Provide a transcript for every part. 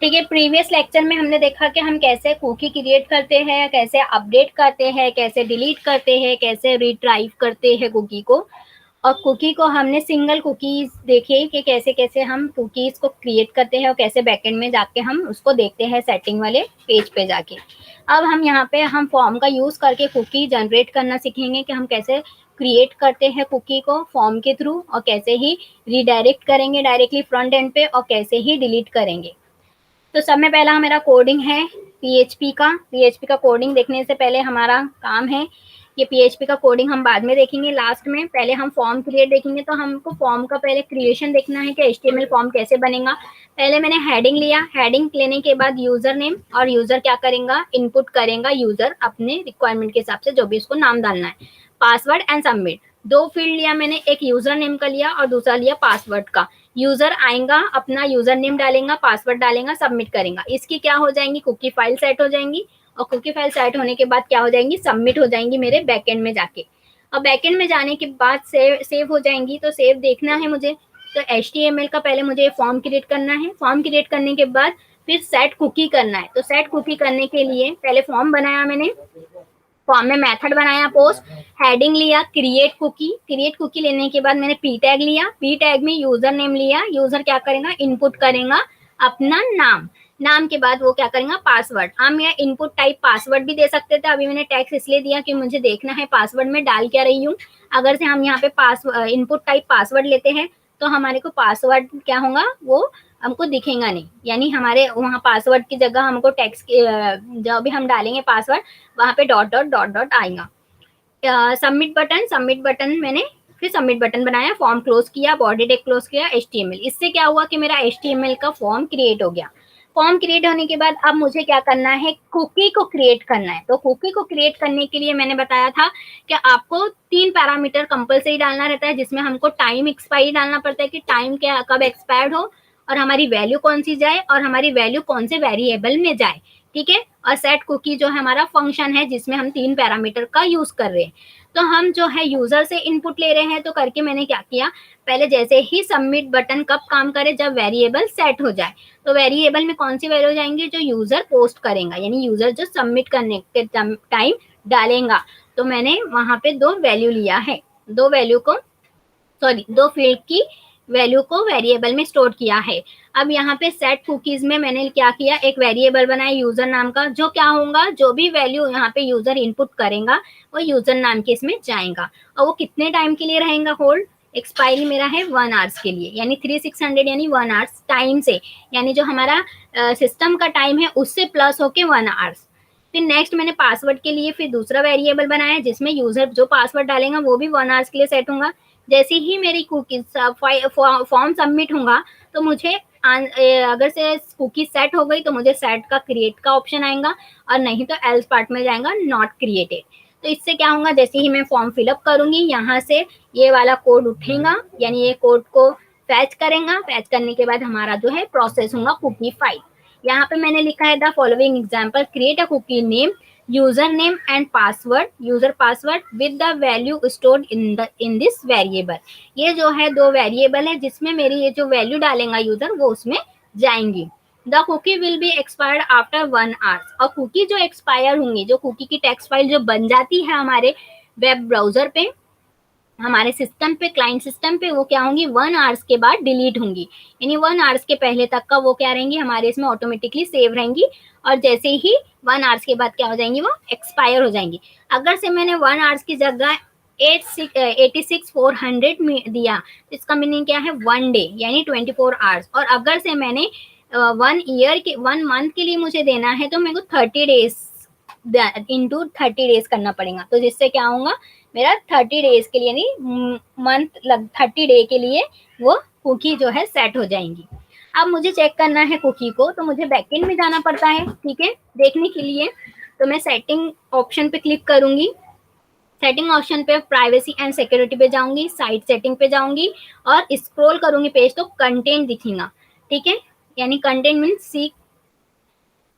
ठीक है, previous lecture में हमने देखा कि हम कैसे कुकी क्रिएट करते हैं, कैसे अपडेट करते हैं, कैसे डिलीट करते हैं, कैसे रिट्राइव करते हैं कुकी को। और कुकी को हमने सिंगल कुकीज देखे कि कैसे कैसे हम कुकीज को क्रिएट करते हैं और कैसे बैकएंड में जाके हम उसको देखते हैं सेटिंग वाले पेज पे जाके। अब हम यहाँ पे हम फॉर्म का यूज करके कुकी जनरेट करना सीखेंगे कि हम कैसे क्रिएट करते हैं कुकी को फॉर्म के थ्रू, और कैसे ही रिडायरेक्ट करेंगे डायरेक्टली फ्रंट एंड पे, और कैसे ही डिलीट करेंगे। तो सब में पहला मेरा कोडिंग है पीएचपी का। पीएचपी का कोडिंग देखने से पहले हमारा काम है, ये पीएचपी का कोडिंग हम बाद में देखेंगे लास्ट में। पहले हम फॉर्म क्रिएट देखेंगे, तो हमको फॉर्म का पहले क्रिएशन देखना है कि एचटीएमएल फॉर्म कैसे बनेगा। पहले मैंने हेडिंग लिया, हेडिंग लेने के बाद यूजर नेम, और यूजर क्या करेगा, इनपुट करेगा यूजर अपने रिक्वायरमेंट के हिसाब से जो भी उसको नाम डालना है। पासवर्ड एंड सबमिट, दो फील्ड लिया मैंने, एक यूजर नेम का लिया और दूसरा लिया पासवर्ड का। यूजर आएगा, अपना यूजर नेम डालेगा, पासवर्ड डालेगा, सबमिट करेगा, इसकी क्या हो जाएंगी, कुकी फाइल सेट हो जाएंगी। और कुकी फाइल सेट होने के बाद क्या हो जाएंगी, सबमिट हो जाएंगी मेरे बैकएंड में जाके। और बैकएंड में जाने के बाद सेव हो जाएंगी। तो सेव देखना है मुझे, तो HTML का पहले मुझे फॉर्म क्रिएट करना है। फॉर्म क्रिएट करने के बाद फिर सेट कुकी करना है। तो सेट कुकी करने के लिए पहले फॉर्म बनाया मैंने, फॉर्म में मेथड बनाया पोस्ट, हेडिंग लिया क्रिएट कुकी, क्रिएट कुकी लेने के बाद मैंने पी टैग लिया, पी टैग में यूजर नेम लिया, यूजर क्या करेगा, इनपुट करेगा अपना नाम, नाम के बाद वो क्या करेगा, पासवर्ड। हम यहाँ इनपुट टाइप पासवर्ड भी दे सकते थे, अभी मैंने टैक्स इसलिए दिया कि मुझे देखना है पासवर्ड में डाल क्या रही हूँ। अगर से हम यहाँ पे इनपुट टाइप पासवर्ड लेते हैं तो हमारे को पासवर्ड क्या होगा, वो हमको दिखेगा नहीं, यानी हमारे वहाँ पासवर्ड की जगह हमको टेक्स्ट जो भी हम डालेंगे पासवर्ड, वहाँ पे डॉट डॉट डॉट डॉट आएगा। सबमिट बटन, सबमिट बटन मैंने फिर सबमिट बटन बनाया, फॉर्म क्लोज किया, बॉडी टैग क्लोज किया, HTML। इससे क्या हुआ कि मेरा HTML का फॉर्म क्रिएट हो गया। फॉर्म क्रिएट होने के बाद अब मुझे क्या करना है, कुकी को क्रिएट करना है। तो कुकी को क्रिएट करने के लिए मैंने बताया था कि आपको 3 पैरामीटर कंपलसरी डालना रहता है, जिसमें हमको टाइम एक्सपायरी डालना पड़ता है कि टाइम क्या कब एक्सपायर्ड हो, और हमारी वैल्यू कौन सी जाए, और हमारी वैल्यू कौन से वेरिएबल में जाए। ठीक है, और सेट कुकी जो है हमारा फंक्शन है जिसमें हम 3 पैरामीटर का यूज कर रहे हैं। तो हम जो है यूजर से इनपुट ले रहे हैं, तो करके मैंने क्या किया, पहले जैसे ही सबमिट बटन कब काम करे, जब वेरिएबल सेट हो जाए। तो वेरिएबल में कौन सी वैल्यू जाएंगी, जो यूजर पोस्ट करेगा, यानी यूजर जो सबमिट करने के टाइम डालेगा। तो मैंने वहां पे 2 वैल्यू लिया है, 2 वैल्यू को, सॉरी 2 फील्ड की वैल्यू को वेरिएबल में स्टोर किया है। अब यहाँ पे सेट कुकीज में मैंने क्या किया, एक वेरिएबल बनाया यूजर नाम का, जो क्या होगा, जो भी वैल्यू यहाँ पे यूजर इनपुट करेगा वो यूजर नाम के इसमें जाएगा, और वो कितने टाइम के लिए रहेगा होल्ड, एक्सपायरी मेरा है 1 आवर्स के लिए, यानी 3600 यानी 1 आवर्स टाइम से, यानी जो हमारा सिस्टम का टाइम है उससे प्लस होके 1 आवर्स। फिर नेक्स्ट मैंने पासवर्ड के लिए फिर दूसरा वेरिएबल बनाया, जिसमें यूजर जो पासवर्ड डालेगा वो भी 1 आवर्स के लिए सेट होगा। जैसे ही मेरी कुकी फॉर्म सबमिट होगा, तो मुझे अगर से कुकी सेट हो गई तो मुझे सेट का क्रिएट का ऑप्शन आएगा, और नहीं तो एल्स पार्ट में जाएगा नॉट क्रिएटेड। तो इससे क्या होगा, जैसे ही मैं फॉर्म फिलअप करूंगी, यहाँ से ये वाला कोड उठेगा, यानी ये कोड को फैच करेगा, फैच करने के बाद हमारा जो है प्रोसेस होगा कुकी फाइल। यहाँ पे मैंने लिखा है the following example, create a cookie name, user name and password, user password with the value stored in this variable. ये जो है 2 वेरिएबल है जिसमें मेरी ये जो वैल्यू डालेगा यूजर वो उसमें जाएंगी। The cookie will be expired after 1 hours, और कुकी जो एक्सपायर होंगी, जो कुकी की टेक्स्ट फाइल जो बन जाती है हमारे वेब ब्राउजर पे, हमारे सिस्टम पे, क्लाइंट सिस्टम पे, वो क्या होंगी 1 आवर्स के बाद डिलीट होंगी, यानी 1 आवर्स के पहले तक का वो क्या रहेंगी, हमारे इसमें ऑटोमेटिकली सेव रहेंगी, और जैसे ही 1 आवर्स के बाद क्या हो जाएंगी, वो एक्सपायर हो जाएंगी। अगर से मैंने 1 आवर्स की जगह 86,400 में दिया, तो इसका मीनिंग क्या है, 1 डे यानी 24 आवर्स। और अगर से मैंने 1 ईयर के 1 मंथ के लिए मुझे देना है, तो मेरे को 30 डेज इंटू 30 डेज करना पड़ेगा। तो जिससे क्या होगा, मेरा 30 डेज के लिए, यानी मंथ 30 डे के लिए वो कुकी जो है सेट हो जाएंगी। अब मुझे चेक करना है कुकी को, तो मुझे बैकएंड में जाना पड़ता है। ठीक है, देखने के लिए तो मैं सेटिंग ऑप्शन पे क्लिक करूंगी, सेटिंग ऑप्शन पे प्राइवेसी एंड सिक्योरिटी पे जाऊंगी, साइट सेटिंग पे जाऊंगी, और स्क्रॉल करूंगी पेज तो कंटेंट दिखेगा। ठीक है, यानी कंटेंट मीन सी,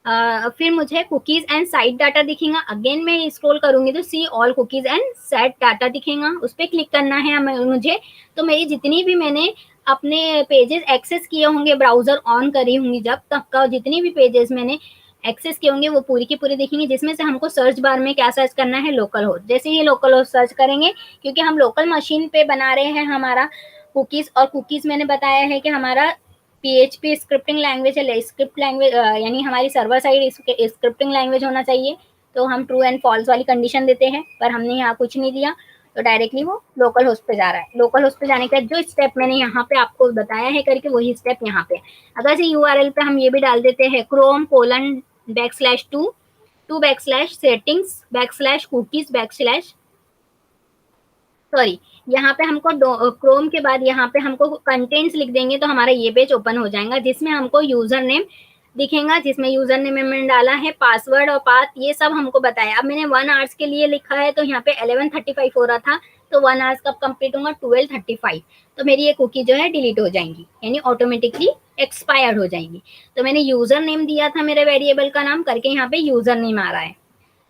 फिर मुझे कुकीज एंड साइट डाटा दिखेगा। अगेन मैं स्क्रॉल करूंगी तो see all cookies and site data दिखेगा, उस पर क्लिक करना है मुझे। तो मेरी जितनी भी मैंने अपने पेजेस एक्सेस किए होंगे, ब्राउजर ऑन करी होंगी, जब तक का जितनी भी पेजेस मैंने एक्सेस किए होंगे वो पूरी की पूरी देखेंगे, जिसमें से हमको सर्च बार में क्या सर्च करना है, लोकल होस्ट। जैसे ही लोकल होस्ट सर्च करेंगे, क्योंकि हम लोकल मशीन पे बना रहे हैं हमारा कुकीज, और कुकीज मैंने बताया है कि हमारा PHP स्क्रिप्टिंग लैंग्वेज है, स्क्रिप्ट लैंग्वेज यानी हमारी सर्वर साइड स्क्रिप्टिंग लैंग्वेज होना चाहिए। तो हम ट्रू एंड फॉल्स वाली कंडीशन देते हैं, पर हमने यहाँ कुछ नहीं दिया, तो डायरेक्टली वो लोकल होस्ट पे जा रहा है। लोकल होस्ट पे जाने के बाद जो स्टेप मैंने यहाँ पे आपको बताया है करके, वही स्टेप यहाँ पे। अगर से URL पे हम ये भी डाल देते हैं chrome:/2/settings/cookies/ सॉरी, यहाँ पे हमको क्रोम के बाद यहाँ पे हमको कंटेंट्स लिख देंगे, तो हमारा ये पेज ओपन हो जाएगा, जिसमें हमको यूजर नेम दिखेगा, जिसमें यूजर नेम में मैंने डाला है पासवर्ड और पाथ, ये सब हमको बताया। अब मैंने 1 आवर्स के लिए लिखा है, तो यहाँ पे 11:35 हो रहा था, तो 1 आवर्स कब कंप्लीट होगा, 12:35, तो मेरी ये कुकी जो है डिलीट हो जाएंगी, यानी ऑटोमेटिकली एक्सपायर हो जाएंगी। तो मैंने यूजर नेम दिया था मेरे वेरिएबल का नाम करके, यहाँ पे यूजर नेम आ रहा है।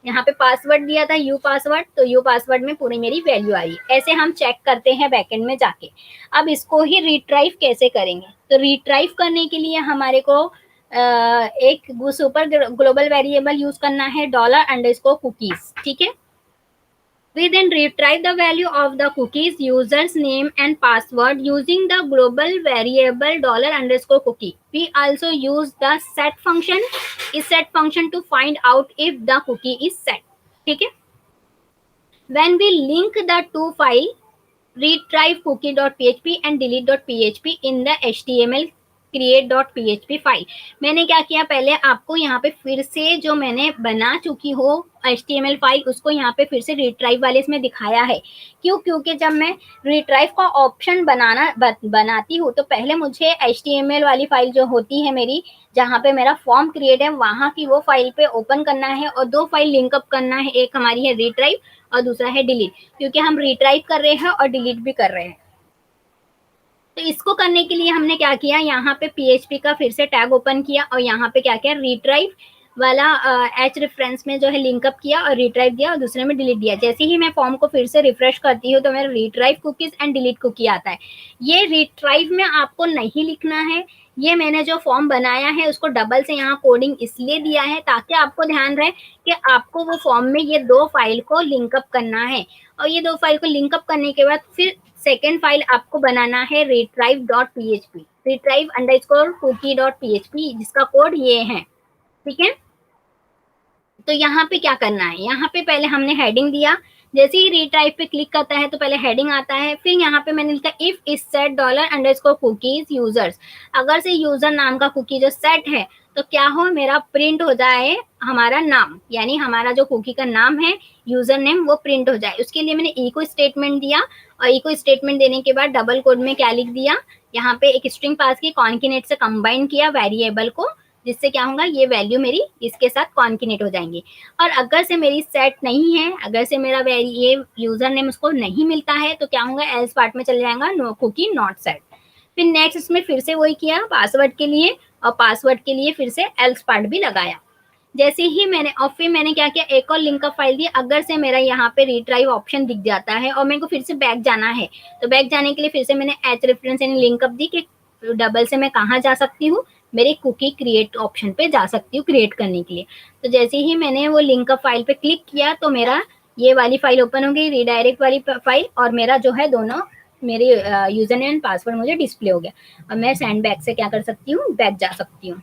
यहाँ पे पासवर्ड दिया था यू पासवर्ड, तो यू पासवर्ड में पूरी मेरी वैल्यू आई। ऐसे हम चेक करते हैं बैकएंड में जाके। अब इसको ही रिट्राइव कैसे करेंगे, तो रिट्राइव करने के लिए हमारे को एक सुपर ग्लोबल वेरिएबल यूज करना है, $_cookies, ठीक है। We then retrieve the value of the cookies user's name and password using the global variable $_cookie. We also use the set function to find out if the cookie is set. ठीक है। When we link the two file retrieve cookie.php and delete.php in the HTML create.php file, मैंने क्या किया, पहले आपको यहाँ पे फिर से जो मैंने बना चुकी हो HTML फाइल, उसको यहाँ पे फिर से रिट्राइव वाले इसमें दिखाया है। क्यों? क्योंकि जब मैं रिट्राइव का ऑप्शन बनाती हूँ, तो पहले मुझे HTML वाली फाइल जो होती है मेरी, जहाँ पे मेरा फॉर्म क्रिएट है, वहाँ की वो फाइल पे ओपन करना है और दो फाइल लिंकअप करना है। एक हमारी है रिट्राइव और दूसरा है डिलीट, क्योंकि हम रिट्राइव कर रहे हैं और डिलीट भी कर रहे हैं। तो इसको करने के लिए हमने क्या किया, यहाँ पे PHP का फिर से टैग ओपन किया और यहाँ पे क्या किया, रिट्राइव वाला H रेफरेंस में जो है लिंकअप किया और रिट्राइव दिया और दूसरे में डिलीट दिया। जैसे ही मैं फॉर्म को फिर से रिफ्रेश करती हूँ, तो मेरा retrieve cookies and delete cookie आता है। ये रिट्राइव में आपको नहीं लिखना है, ये मैंने जो फॉर्म बनाया है उसको डबल से यहाँ कोडिंग इसलिए दिया है ताकि आपको ध्यान रहे कि आपको वो फॉर्म में ये दो फाइल को लिंकअप करना है, और ये दो फाइल को लिंकअप करने के बाद फिर सेकेंड फाइल आपको बनाना है retrieve.php, retrieve_cookie.php, जिसका कोड ये है, ठीक है। तो यहाँ पे क्या करना है, यहाँ पे पहले हमने हेडिंग दिया, जैसे ही रिट्राइव पे क्लिक करता है तो पहले हेडिंग आता है, फिर यहाँ पे मैंने लिखा if is set $_cookies users. अगर से यूजर नाम का कुकी जो सेट है, तो क्या हो, मेरा प्रिंट हो जाए हमारा नाम, यानी हमारा जो कुकी का नाम है यूजर नेम, वो प्रिंट हो जाए। उसके लिए मैंने इको स्टेटमेंट दिया, और इको स्टेटमेंट देने के बाद डबल कोड में क्या लिख दिया, यहाँ पे एक स्ट्रिंग पास की, कॉन्किनेट से कंबाइन किया वेरिएबल को, जिससे क्या होगा, ये वैल्यू मेरी इसके साथ कॉन्किनेट हो जाएंगी। और अगर से मेरी सेट नहीं है, अगर से मेरा ये यूजर नेम उसको नहीं मिलता है, तो क्या होगा, एल्स पार्ट में चल जाएगा, नो कुकी नॉट सेट। फिर नेक्स्ट इसमें फिर से वही किया पासवर्ड के लिए, और पासवर्ड के लिए फिर से एल्स पार्ट भी लगाया। जैसे ही मैंने, और फिर मैंने क्या किया, एक और लिंक फाइल दी। अगर से मेरा यहाँ पे रिट्राइव ऑप्शन दिख जाता है और मेरे को फिर से बैक जाना है, तो बैक जाने के लिए फिर से मैंने H रेफरेंस यानी लिंकअप दी कि डबल से मैं कहाँ जा सकती हूँ, मेरे कुकी क्रिएट ऑप्शन पे जा सकती हूँ क्रिएट करने के लिए। तो जैसे ही मैंने वो लिंकअप फाइल पे क्लिक किया, तो मेरा ये वाली फाइल ओपन हो गई, रिडायरेक्ट वाली फाइल, और मेरा जो है दोनों मेरे यूजर नेम एंड पासवर्ड मुझे डिस्प्ले हो गया, और मैं सेंड बैक से क्या कर सकती हूँ, बैक जा सकती हूँ।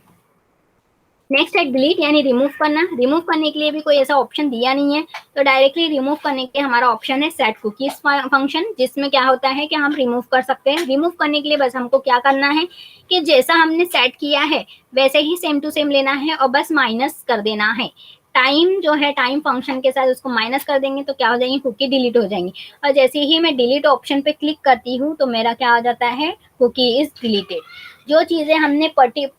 नेक्स्ट है डिलीट, यानी रिमूव करना। रिमूव करने के लिए भी कोई ऐसा ऑप्शन दिया नहीं है, तो डायरेक्टली रिमूव करने के हमारा ऑप्शन है सेट कुकीज फंक्शन, जिसमें क्या होता है कि हम रिमूव कर सकते हैं। रिमूव करने के लिए बस हमको क्या करना है कि जैसा हमने सेट किया है वैसे ही सेम टू सेम लेना है, और बस माइनस कर देना है। टाइम जो है, टाइम फंक्शन के साथ उसको माइनस कर देंगे तो क्या हो जाएंगी, कुकी डिलीट हो जाएंगी। और जैसे ही मैं डिलीट ऑप्शन पे क्लिक करती हूँ, तो मेरा क्या हो जाता है, कुकी इज डिलीटेड। जो चीजें हमने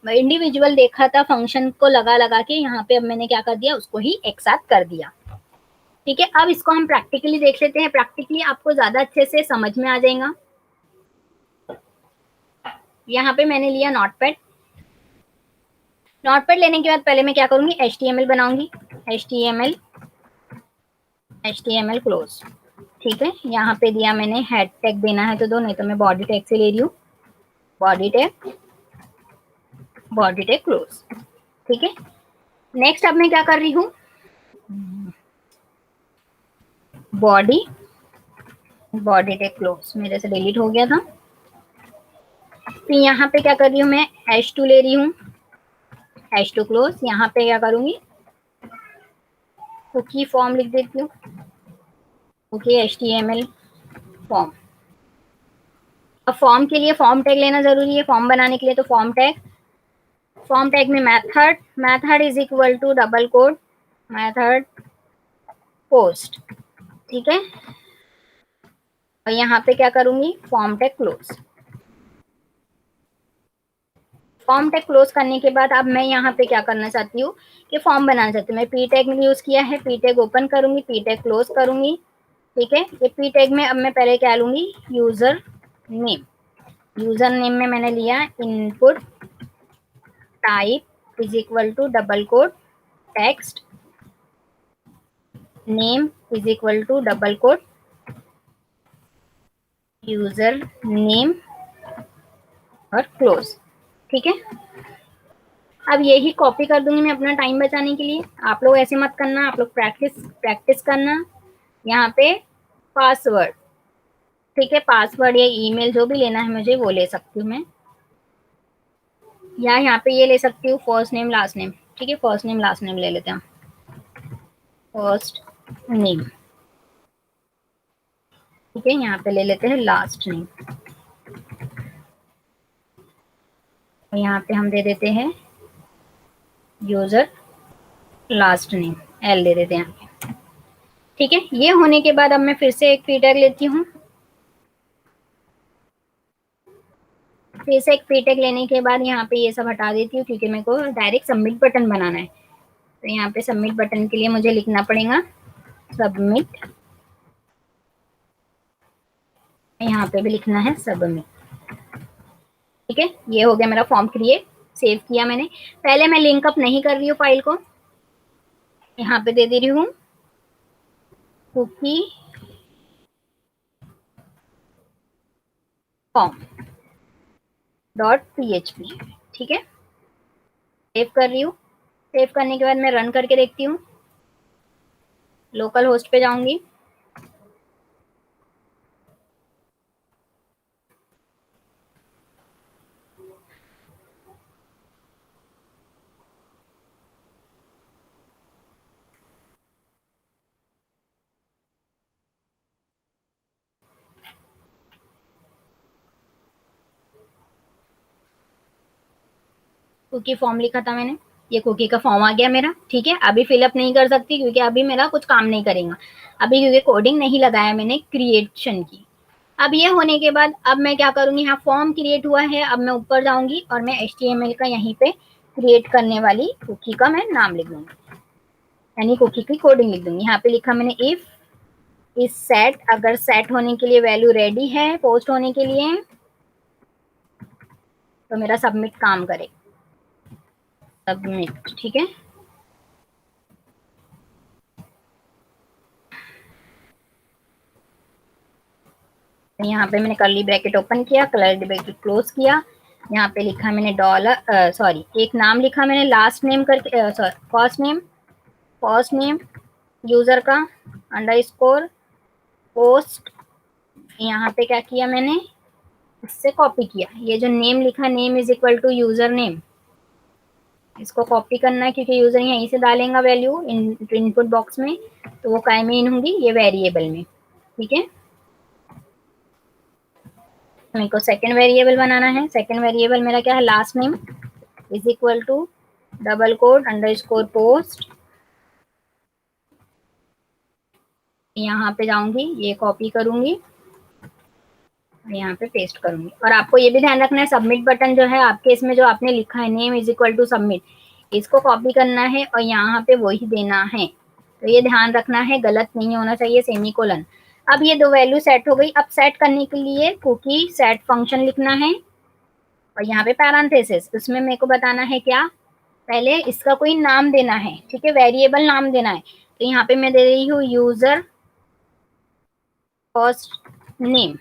इंडिविजुअल देखा था फंक्शन को लगा लगा के, यहाँ पे अब मैंने क्या कर दिया, उसको ही एक साथ कर दिया, ठीक है। अब इसको हम प्रैक्टिकली देख लेते हैं, प्रैक्टिकली आपको ज्यादा अच्छे से समझ में आ जाएगा। यहाँ पे मैंने लिया नोटपैड। नोटपैड लेने के बाद पहले मैं क्या करूंगी, HTML बनाऊंगी, HTML क्लोज, ठीक है। यहाँ पे दिया मैंने हेड टैग देना है तो दो, नहीं तो मैं बॉडी टैग से ले रही हूँ। Body tag, body tag close. ठीक है, नेक्स्ट अब मैं क्या कर रही हूँ, बॉडी, बॉडी टैग क्लोज मेरे से डिलीट हो गया था। फिर यहाँ पे क्या कर रही हूँ मैं, H2 ले रही हूँ, H2 क्लोज। यहाँ पे क्या करूंगी, कुकी फॉर्म लिख देती हूँ, ओके, HTML फॉर्म। अब फॉर्म के लिए फॉर्म टैग लेना जरूरी है, फॉर्म बनाने के लिए तो फॉर्म टैग, फॉर्म टैग में method, method is equal to double quote method post. ठीक है, और यहाँ पे क्या करूंगी, form tag close. Form tag close करने के बाद अब मैं यहाँ पे क्या करना चाहती हूँ कि फॉर्म बनाना चाहती हूँ। मैं पी टैग यूज किया है, पी टैग ओपन करूंगी, पी टैग क्लोज करूंगी। ठीक है, ये पी टैग में अब मैं पहले क्या लूंगी, यूजर नेम। यूजर नेम में मैंने लिया input type is equal to double quote text, name is equal to double quote user name और क्लोज। ठीक है, अब यही कॉपी कर दूंगी मैं अपना टाइम बचाने के लिए। आप लोग ऐसे मत करना, आप लोग प्रैक्टिस प्रैक्टिस करना। यहाँ पे पासवर्ड, ठीक है, पासवर्ड या ईमेल जो भी लेना है मुझे वो ले सकती हूँ मैं, या यहाँ पे ये ले सकती हूँ फर्स्ट नेम लास्ट नेम। ठीक है, फर्स्ट नेम लास्ट नेम ले लेते हैं, फर्स्ट नेम। ठीक है, यहाँ पे ले लेते हैं लास्ट नेम, और यहाँ पे हम दे देते हैं यूजर लास्ट नेम, एल दे देते हैं यहाँ पे। ठीक है, ये होने के बाद अब मैं फिर से एक फीडर लेती हूँ। फिर से एक फीडर लेने के बाद यहाँ पे ये सब हटा देती हूँ, क्योंकि मेरे को डायरेक्ट सबमिट बटन बनाना है। तो यहाँ पे सबमिट बटन के लिए मुझे लिखना पड़ेगा सबमिट, यहाँ पे भी लिखना है सबमिट। ठीक है, ये हो गया मेरा फॉर्म क्रिएट, सेव किया मैंने। पहले मैं लिंक अप नहीं कर रही हूँ फाइल को, यहाँ पे दे रही हूँ कुकी फॉर्म डॉट PHP। ठीक है, सेव कर रही हूँ। सेव करने के बाद मैं रन करके देखती हूँ। लोकल होस्ट पे जाऊंगी, कुकी फॉर्म लिखा था मैंने, ये कुकी का फॉर्म आ गया मेरा। ठीक है, अभी फिलअप नहीं कर सकती क्योंकि अभी मेरा कुछ काम नहीं करेगा अभी, क्योंकि कोडिंग नहीं लगाया मैंने क्रिएशन की। अब ये होने के बाद अब मैं क्या करूंगी, यहाँ फॉर्म क्रिएट हुआ है, अब मैं ऊपर जाऊंगी और मैं HTML का यहीं पे क्रिएट करने वाली कुकी का मैं नाम लिख दूंगी, यानी कुकी की कोडिंग लिख दूंगी। यहाँ पे लिखा मैंने इफ इज सेट, अगर सेट होने के लिए वैल्यू रेडी है पोस्ट होने के लिए तो मेरा सबमिट काम करे, सबमिट। ठीक है, यहाँ पे मैंने कर्ली ब्रैकेट ओपन किया, कर्ली ब्रैकेट क्लोज किया। यहाँ पे लिखा मैंने डॉलर, सॉरी, एक नाम लिखा मैंने लास्ट नेम करके, सॉरी फर्स्ट नेम यूजर का अंडरस्कोर पोस्ट। यहाँ पे क्या किया मैंने, इससे कॉपी किया, ये जो नेम लिखा, name is equal to user name, इसको कॉपी करना है क्योंकि यूजर यहीं से डालेगा वैल्यू इनपुट बॉक्स में, तो वो काय में इन होंगी, ये वेरिएबल में। ठीक है, मेरे को सेकंड वेरिएबल बनाना है। सेकंड वेरिएबल मेरा क्या है, last name is equal to double quote underscore post. यहाँ पे जाऊंगी, ये कॉपी करूंगी और यहाँ पे पेस्ट करूंगी। और आपको ये भी ध्यान रखना है, सबमिट बटन जो है आपके इसमें जो आपने लिखा है name is equal to submit, इसको कॉपी करना है और यहाँ पे वही देना है। तो ये ध्यान रखना है, गलत नहीं होना चाहिए, सेमीकोलन। अब ये दो वैल्यू सेट हो गई। अब सेट करने के लिए कुकी सेट फंक्शन लिखना है और यहाँ पे पैरेंथेसिस, उसमें मेरे को बताना है क्या, पहले इसका कोई नाम देना है। ठीक है, वेरिएबल नाम देना है। तो यहाँ पे मैं दे रही हूँ यूजर फर्स्ट नेम।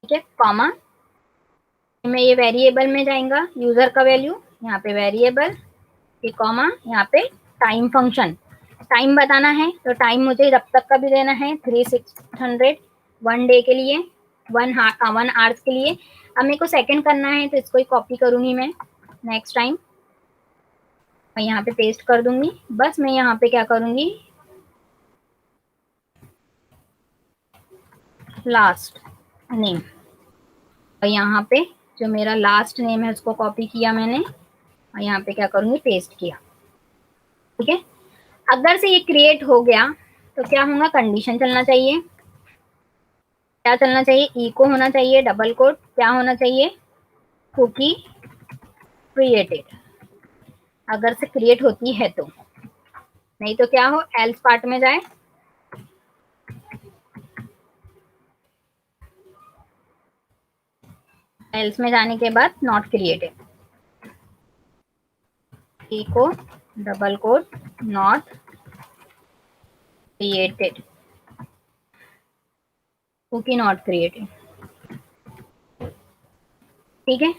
ठीक है, कॉमा में ये वेरिएबल में जाएगा यूजर का वैल्यू, यहाँ पे वेरिएबल, ये कॉमा, यहाँ पे टाइम फंक्शन, टाइम बताना है तो टाइम मुझे जब तक का भी देना है 3600 1 डे के लिए, 1 आवर्स के लिए। अब मेरे को सेकंड करना है तो इसको ही कॉपी करूंगी मैं नेक्स्ट टाइम और यहाँ पे पेस्ट कर दूंगी। बस मैं यहाँ पे क्या करूंगी, लास्ट नेम, और यहाँ पे जो मेरा लास्ट नेम है उसको कॉपी किया मैंने और यहाँ पे क्या करूंगी, पेस्ट किया। ठीक है, अगर से ये क्रिएट हो गया तो क्या होगा, कंडीशन चलना चाहिए, क्या चलना चाहिए, इको होना चाहिए, डबल कोट, क्या होना चाहिए, कुकी क्रिएटेड, अगर से क्रिएट होती है तो, नहीं तो क्या हो, एल्स पार्ट में जाए, एल्स में जाने के बाद not created, echo double quote not created, cookie not created. ठीक है,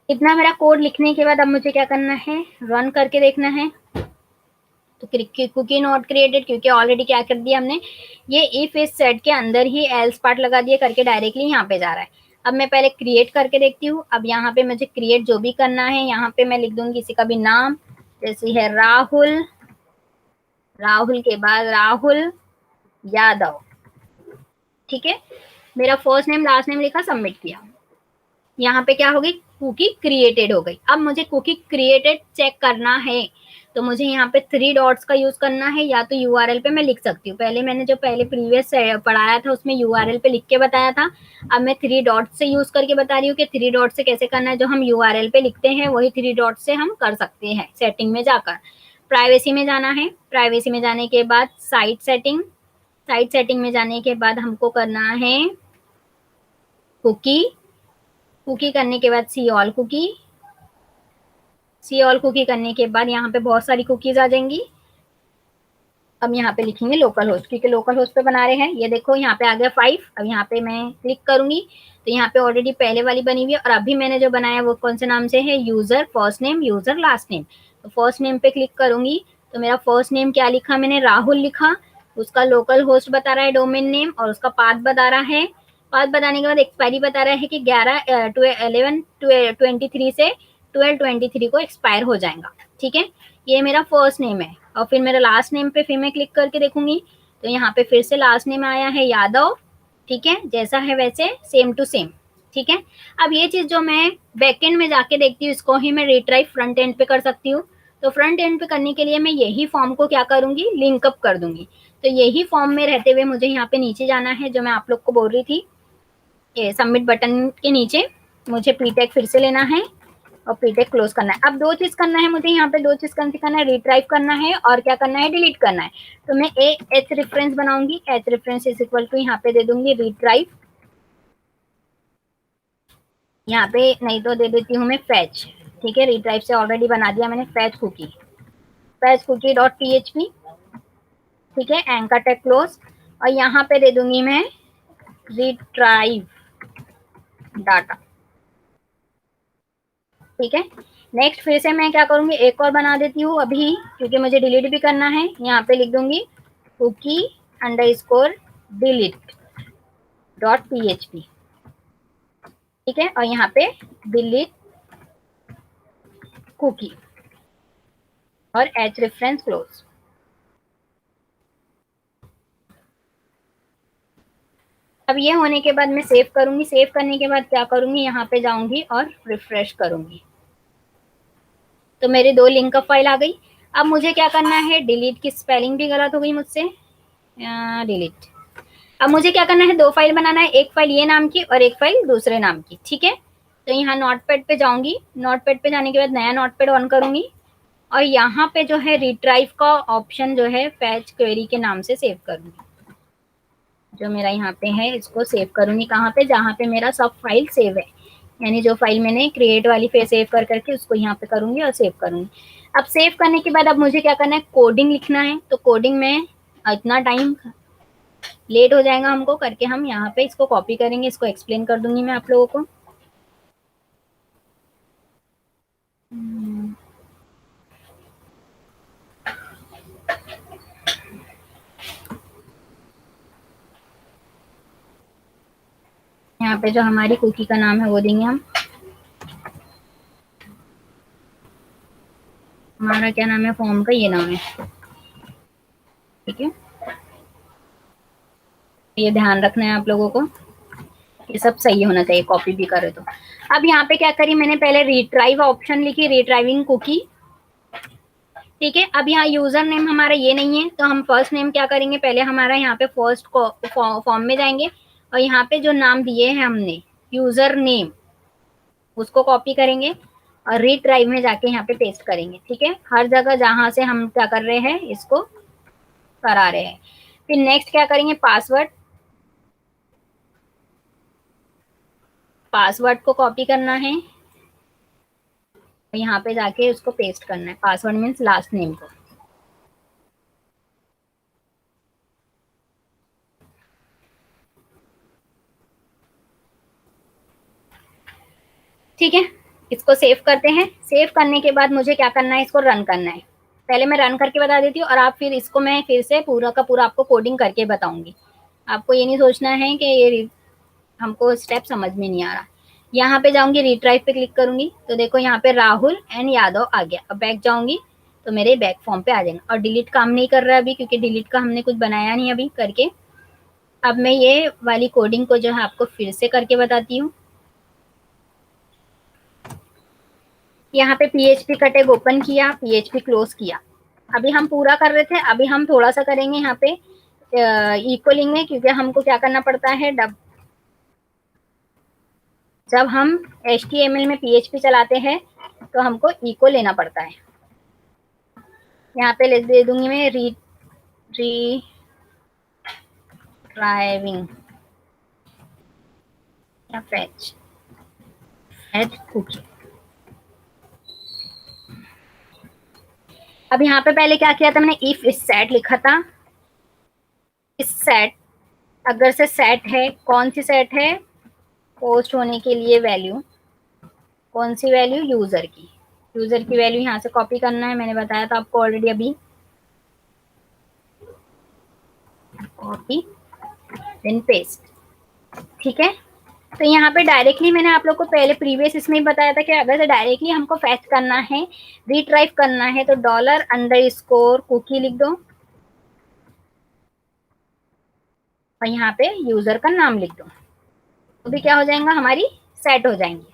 इतना मेरा कोड लिखने के बाद अब मुझे क्या करना है, रन करके देखना है। तो कुकी नॉट क्रिएटेड, क्योंकि ऑलरेडी क्या कर दिया हमने, ये इफ इस सेट के अंदर ही एल्स पार्ट लगा दिया करके डायरेक्टली यहाँ पे जा रहा है। अब मैं पहले क्रिएट करके देखती हूँ। अब यहाँ पे मुझे क्रिएट जो भी करना है, यहाँ पे मैं लिख दूंगी किसी का भी नाम, जैसे है राहुल, राहुल के बाद राहुल यादव। ठीक है, मेरा फर्स्ट नेम लास्ट नेम लिखा, सबमिट किया, यहाँ पे क्या हो गई, कुकी क्रिएटेड हो गई। अब मुझे कुकी क्रिएटेड चेक करना है तो मुझे यहाँ पे 3 डॉट्स का यूज करना है, या तो यूआरएल पे मैं लिख सकती हूँ, पहले मैंने जो पहले प्रीवियस पढ़ाया था उसमें यूआरएल पे लिख के बताया था। अब मैं 3 डॉट्स से यूज करके बता रही हूँ कि 3 डॉट से कैसे करना है, जो हम यूआरएल पे लिखते हैं वही 3 डॉट से हम कर सकते हैं। सेटिंग में जाकर प्राइवेसी में जाना है, प्राइवेसी में जाने के बाद साइट सेटिंग, साइट सेटिंग में जाने के बाद हमको करना है कुकी, कुकी करने के बाद see all cookie, see all cookie करने के बाद यहाँ पे बहुत सारी कुकीज आ जाएंगी। अब यहाँ पे लिखेंगे लोकल होस्ट, क्योंकि लोकल होस्ट पे बना रहे हैं। ये देखो यहाँ पे आ गया 5। अब यहाँ पे मैं क्लिक करूंगी तो यहाँ पे ऑलरेडी पहले वाली बनी हुई है, और अभी मैंने जो बनाया वो कौन से नाम से है, user first name, user last name. तो फर्स्ट नेम पे क्लिक करूंगी तो मेरा फर्स्ट नेम क्या लिखा मैंने, राहुल लिखा, उसका लोकल होस्ट बता रहा है डोमेन नेम, और उसका पाथ बता रहा है। पाथ बताने के बाद एक्सपायरी बता रहा है कि 11/11/23 से 12/23 को एक्सपायर हो जाएगा। ठीक है, ये मेरा फर्स्ट नेम है। और फिर मेरा लास्ट नेम पे फिर मैं क्लिक करके देखूंगी तो यहाँ पे फिर से लास्ट नेम आया है यादव। ठीक है, जैसा है वैसे सेम टू सेम। ठीक है, अब ये चीज जो मैं बैकएंड में जाके देखती हूँ, इसको ही मैं रिट्राइव फ्रंट एंड पे कर सकती हूँ। तो फ्रंट एंड पे करने के लिए मैं यही फॉर्म को क्या करूंगी, लिंकअप कर दूंगी। तो यही फॉर्म में रहते हुए मुझे यहाँ पे नीचे जाना है, जो मैं आप लोग को बोल रही थी, ये सबमिट बटन के नीचे मुझे प्रीटेक फिर से लेना है और प्रीटेक क्लोज करना है। अब 2 चीज करना है मुझे, यहाँ पे 2 चीज करना है, रिट्राइव करना है और क्या करना है, डिलीट करना है। तो मैं एच रेफरेंस बनाऊंगी, H reference is equal to यहाँ पे दे दूंगी रिट्राइव, यहाँ पे नहीं तो दे देती हूँ मैं फैच। ठीक है, रिट्राइव से ऑलरेडी बना दिया मैंने fetch cookie, fetch cookie dot php। ठीक है, एंकर टैग क्लोज, और यहाँ पे दे दूंगी मैं रिट्राइव डाटा। ठीक है, नेक्स्ट फिर से मैं क्या करूंगी, एक और बना देती हूँ अभी, क्योंकि मुझे डिलीट भी करना है। यहाँ पे लिख दूंगी cookie underscore delete dot php। ठीक है, और यहाँ पे डिलीट कुकी और एच रेफरेंस क्लोज। अब ये होने के बाद मैं सेव करूंगी, सेव करने के बाद क्या करूंगी, यहाँ पे जाऊंगी और रिफ्रेश करूंगी तो मेरी 2 लिंक फाइल आ गई। अब मुझे क्या करना है, डिलीट की स्पेलिंग भी गलत हो गई मुझसे, डिलीट। अब मुझे क्या करना है, 2 फाइल बनाना है, एक फाइल ये नाम की और एक फाइल दूसरे नाम की। ठीक है, तो यहाँ नोटपैड पे जाऊंगी, नोटपैड पे जाने के बाद नया नोटपैड ऑन करूंगी और यहाँ पे जो है रिट्राइव का ऑप्शन जो है फैच क्वेरी के नाम से सेव करूंगी। जो मेरा यहाँ पे है इसको सेव करूंगी कहाँ पे, जहाँ पे मेरा सब फाइल सेव है, यानी जो फाइल मैंने क्रिएट वाली पे सेव कर करके उसको यहाँ पे करूंगी और सेव करूंगी। अब सेव करने के बाद अब मुझे क्या करना है, कोडिंग लिखना है। तो कोडिंग में इतना टाइम लेट हो जाएगा हमको करके, हम यहाँ पे इसको कॉपी करेंगे, इसको एक्सप्लेन कर दूंगी मैं आप लोगों को। यहाँ पे जो हमारी कुकी का नाम है वो देंगे हम, हमारा क्या नाम है फॉर्म का, ये नाम है, ठीक है। ये ध्यान रखना है आप लोगों को, ये सब सही होना चाहिए, कॉपी भी करे तो। अब यहाँ पे क्या करी मैंने, पहले रिट्राइव ऑप्शन लिखी, रिट्राइविंग कुकी, ठीक है। अब यहाँ यूजर नेम हमारा ये नहीं है, तो हम फर्स्ट नेम क्या करेंगे, पहले हमारा यहाँ पे फर्स्ट फॉर्म में जाएंगे और यहाँ पे जो नाम दिए हैं हमने यूजर नेम, उसको कॉपी करेंगे और रिट्राइव में जाके यहाँ पे पेस्ट करेंगे, ठीक है। हर जगह जहां से हम क्या कर रहे हैं, इसको करा रहे हैं। फिर नेक्स्ट क्या करेंगे, पासवर्ड, पासवर्ड को कॉपी करना है, यहाँ पे जाके उसको पेस्ट करना है, पासवर्ड मीन्स लास्ट नेम को, ठीक है। इसको सेव करते हैं। सेव करने के बाद मुझे क्या करना है, इसको रन करना है। पहले मैं रन करके बता देती हूँ और आप फिर इसको मैं फिर से पूरा का पूरा आपको कोडिंग करके बताऊंगी। आपको ये नहीं सोचना है कि ये हमको स्टेप समझ में नहीं आ रहा। यहाँ पे जाऊंगी, रिट्राइव पे क्लिक करूंगी तो देखो यहाँ पे राहुल एंड यादव आ गया। अब बैक जाऊंगी तो मेरे बैक फॉर्म पे आ जाएगा। और डिलीट काम नहीं कर रहा अभी, क्योंकि डिलीट का हमने कुछ बनाया नहीं अभी करके। अब मैं ये वाली कोडिंग को जो है आपको फिर से करके बताती हूँ। यहाँ पे PHP का टैग ओपन किया, PHP क्लोज किया। अभी हम पूरा कर रहे थे, अभी हम थोड़ा सा करेंगे यहाँ पे इक्वलिंग में, क्योंकि हमको क्या करना पड़ता है, जब हम HTML में PHP चलाते हैं तो हमको इको लेना पड़ता है। यहाँ पे ले दे दूंगी मैं ड्राइविंग या फेच कुकी। अब यहाँ पे पहले क्या किया था मैंने, इफ इस सेट लिखा था। इस सेट अगर से सेट है, कौन सी सेट है, पोस्ट होने के लिए वैल्यू, कौन सी वैल्यू, यूजर की। यूजर की वैल्यू यहाँ से कॉपी करना है, मैंने बताया था आपको ऑलरेडी अभी। कॉपी देन पेस्ट, ठीक है। तो यहाँ पे डायरेक्टली मैंने आप लोग को पहले प्रीवियस इसमें ही बताया था कि अगर से डायरेक्टली हमको फेच करना है, रिट्राइव करना है, तो $_ कुकी लिख दो और यहाँ पे यूजर का नाम लिख दो, तो भी क्या हो जाएगा, हमारी सेट हो जाएंगी।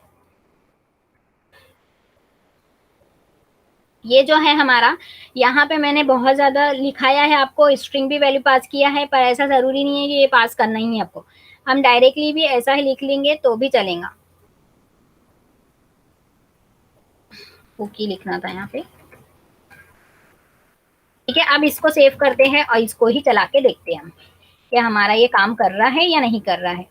ये जो है हमारा, यहाँ पे मैंने बहुत ज्यादा लिखाया है, आपको स्ट्रिंग भी वैल्यू पास किया है, पर ऐसा जरूरी नहीं है कि ये पास करना ही है आपको। हम डायरेक्टली भी ऐसा ही लिख लेंगे तो भी चलेगा। कुकी लिखना था यहाँ पे, ठीक है। अब इसको सेव करते हैं और इसको ही चला के देखते हैं हम कि हमारा ये काम कर रहा है या नहीं कर रहा है।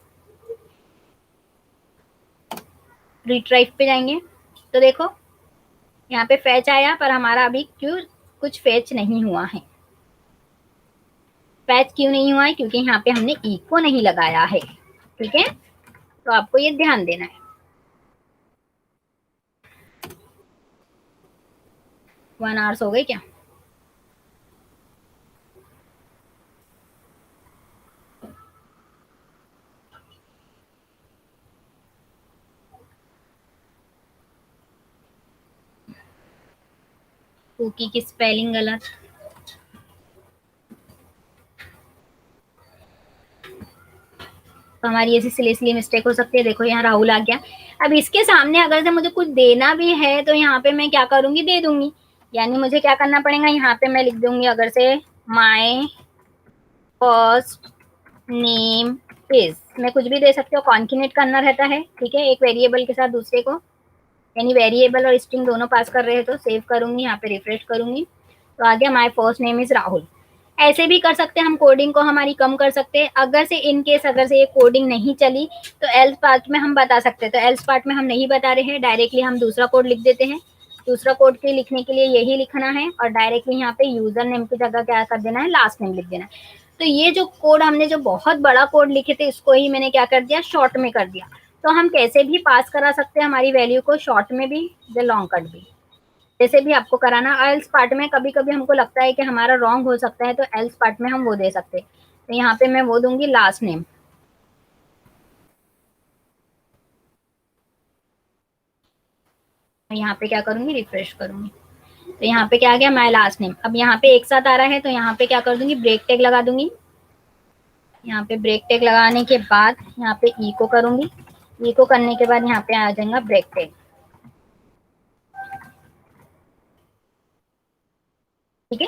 रिट्राइव पे जाएंगे तो देखो यहाँ पे फैच आया, पर हमारा अभी क्यों कुछ फैच नहीं हुआ है। फैच क्यों नहीं हुआ है, क्योंकि यहाँ पे हमने इको नहीं लगाया है, ठीक है। तो आपको ये ध्यान देना है। 1 आवर्स हो गए क्या? कुकी की स्पेलिंग गलत, तो हमारी ऐसी सिली मिस्टेक हो सकती है। देखो यहाँ राहुल आ गया। अब इसके सामने अगर से मुझे कुछ देना भी है तो यहाँ पे मैं क्या करूंगी, दे दूंगी। यानी मुझे क्या करना पड़ेगा, यहाँ पे मैं लिख दूंगी अगर से माय फर्स्ट नेम इज, मैं कुछ भी दे सकते हो, कॉन्किनेट करना रहता है, ठीक है, एक वेरिएबल के साथ दूसरे को, यानी वेरिएबल और स्ट्रिंग दोनों पास कर रहे हैं। तो सेव करूंगी, यहाँ पे रिफ्रेश करूंगी तो आ गया my first name is Rahul. ऐसे भी कर सकते हैं हम, कोडिंग को हमारी कम कर सकते हैं। अगर से इन केस अगर से ये कोडिंग नहीं चली तो एल्स पार्ट में हम बता सकते हैं। तो एल्स पार्ट में हम नहीं बता रहे हैं, डायरेक्टली हम दूसरा कोड लिख देते हैं। दूसरा कोड के लिखने के लिए यही लिखना है और डायरेक्टली यहाँ पे यूजर नेम की जगह क्या कर देना है, लास्ट नेम लिख देना है। तो ये जो कोड हमने जो बहुत बड़ा कोड लिखे थे इसको ही मैंने क्या कर दिया, शॉर्ट में कर दिया। तो हम कैसे भी पास करा सकते हैं हमारी वैल्यू को, शॉर्ट में भी लॉन्ग कट भी, जैसे भी आपको कराना। एल्स पार्ट में कभी कभी हमको लगता है कि हमारा रॉन्ग हो सकता है, तो एल्स पार्ट में हम वो दे सकते हैं। तो यहाँ पे मैं वो दूंगी लास्ट नेम। यहाँ पे क्या करूंगी, रिफ्रेश करूंगी, तो यहाँ पे क्या आ गया, माय लास्ट नेम। अब यहाँ पे एक साथ आ रहा है, तो यहाँ पे क्या कर दूंगी, ब्रेक टैग लगा दूंगी। यहाँ पे ब्रेक टैग लगाने के बाद यहाँ पे इको करूंगी, इको करने के बाद यहाँ पे आ जाएगा ब्रेक टैग। ठीक है,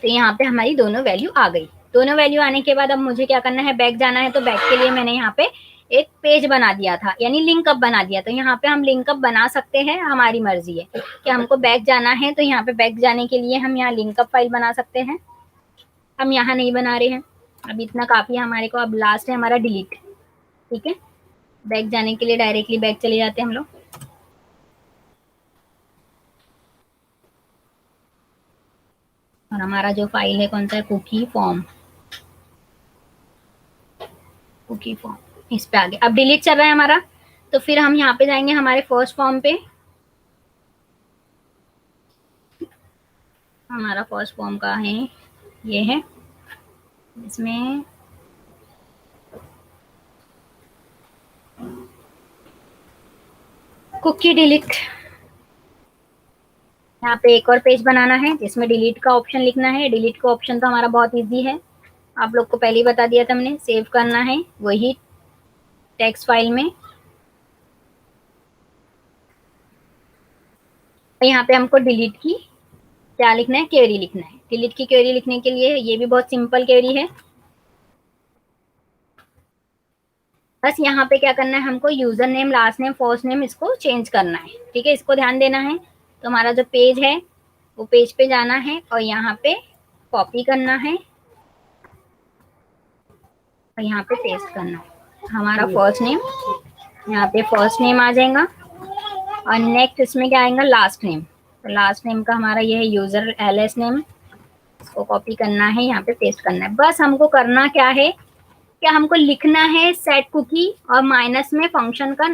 तो यहाँ पे हमारी दोनों वैल्यू आ गई। दोनों वैल्यू आने के बाद अब मुझे क्या करना है, बैक जाना है। तो बैक के लिए मैंने यहाँ पे एक पेज बना दिया था, यानी लिंकअप बना दिया। तो यहाँ पे हम लिंकअप बना सकते हैं, हमारी मर्जी है कि हमको बैक जाना है। तो यहाँ पे बैक जाने के लिए हम यहाँ लिंकअप फाइल बना सकते हैं। हम यहाँ नहीं बना रहे हैं, अब इतना काफी है हमारे को। अब लास्ट है हमारा डिलीट। ठीक है, बैक जाने के लिए डायरेक्टली बैक चले जाते हैं हम लोग। और हमारा जो फाइल है कौन सा है, कुकी फॉर्म, कुकी फॉर्म, इस पे आ गए। अब डिलीट चल रहा है हमारा, तो फिर हम यहाँ पे जाएंगे हमारे फर्स्ट फॉर्म पे। हमारा फर्स्ट फॉर्म का है, ये है, इसमें कुकी डिलीट। यहाँ पे एक और पेज बनाना है जिसमें डिलीट का ऑप्शन लिखना है। डिलीट का ऑप्शन तो हमारा बहुत इजी है, आप लोग को पहले ही बता दिया था हमने। सेव करना है वही टेक्स्ट फाइल में। यहाँ पे हमको डिलीट की क्या लिखना है, क्वेरी लिखना है। डिलीट की क्वेरी लिखने के लिए ये भी बहुत सिंपल क्वेरी है। बस यहाँ पे क्या करना है, हमको user name, last name, first name इसको चेंज करना है। ठीक है, इसको ध्यान देना है। तो हमारा जो पेज है वो पेज पे जाना है और यहाँ पे कॉपी करना है और यहाँ पे पेस्ट करना है। हमारा फर्स्ट नेम, यहाँ पे फर्स्ट नेम आ जाएगा और नेक्स्ट इसमें क्या आएगा, लास्ट नेम। तो लास्ट नेम का हमारा ये है यूजर एलएस नेम, इसको कॉपी करना है, यहाँ पे पेस्ट करना है। बस हमको करना क्या है, क्या हमको लिखना है सेट कुकी और माइनस में फंक्शन का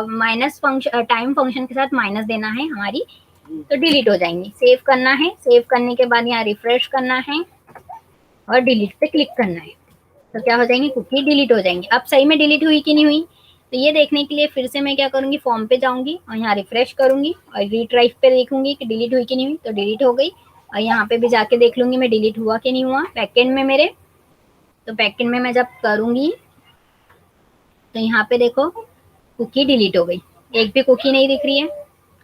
माइनस फंक्शन, टाइम फंक्शन के साथ माइनस देना है हमारी, तो डिलीट हो जाएंगी। सेव करना है, सेव करने के बाद यहाँ रिफ्रेश करना है और डिलीट पे क्लिक करना है, तो क्या हो जाएंगी, कुकी डिलीट हो जाएंगी। अब सही में डिलीट हुई कि नहीं हुई, तो ये देखने के लिए फिर से मैं क्या करूंगी, फॉर्म पे जाऊंगी और यहाँ रिफ्रेश करूंगी और रीट्राइव पे देखूंगी कि डिलीट हुई कि नहीं हुई, तो डिलीट हो गई। और यहाँ पे भी जाके देख लूंगी मैं डिलीट हुआ कि नहीं हुआ बैकएंड में मेरे। तो बैकएंड में मैं जब करूंगी तो यहाँ पे देखो कुकी डिलीट हो गई, एक भी कुकी नहीं दिख रही है।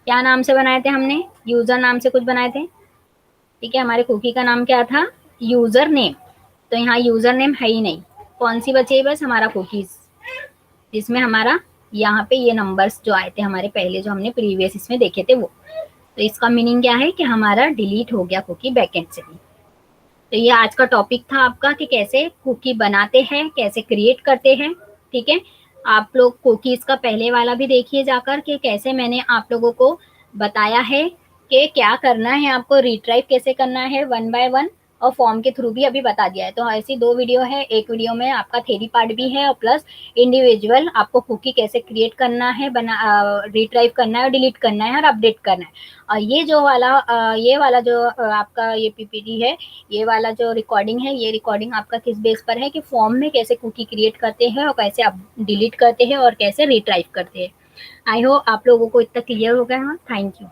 क्या नाम से बनाए थे हमने, यूजर नाम से कुछ बनाए थे। ठीक है, हमारे कुकी का नाम क्या था, यूजर नेम। तो यहाँ यूजर नेम है ही नहीं, कौन सी बची है, बस हमारा कुकीज, जिसमें हमारा यहाँ पे ये नंबर्स जो आए थे हमारे पहले, जो हमने प्रीवियस इसमें देखे थे वो। तो इसका मीनिंग क्या है कि हमारा डिलीट हो गया कुकी बैकएंड से भी। तो ये आज का टॉपिक था आपका कि कैसे कुकी बनाते हैं, कैसे क्रिएट करते हैं। ठीक है, आप लोग कुकीज का पहले वाला भी देखिए जाकर कि कैसे मैंने आप लोगों को बताया है कि क्या करना है, आपको रिट्राइव कैसे करना है वन बाय वन, और फॉर्म के थ्रू भी अभी बता दिया है। तो ऐसी 2 वीडियो है, एक वीडियो में आपका थ्योरी पार्ट भी है और प्लस इंडिविजुअल आपको कुकी कैसे क्रिएट करना है, बना रिट्राइव करना है और डिलीट करना है और अपडेट करना है। और ये वाला जो आपका ये पीपीटी है, ये वाला जो रिकॉर्डिंग है, ये रिकॉर्डिंग आपका किस बेस पर है कि फॉर्म में कैसे कुकी क्रिएट करते हैं और कैसे आप डिलीट करते हैं और कैसे रिट्राइव करते हैं। आई होप आप लोगों को इतना क्लियर हो गया है। Thank you.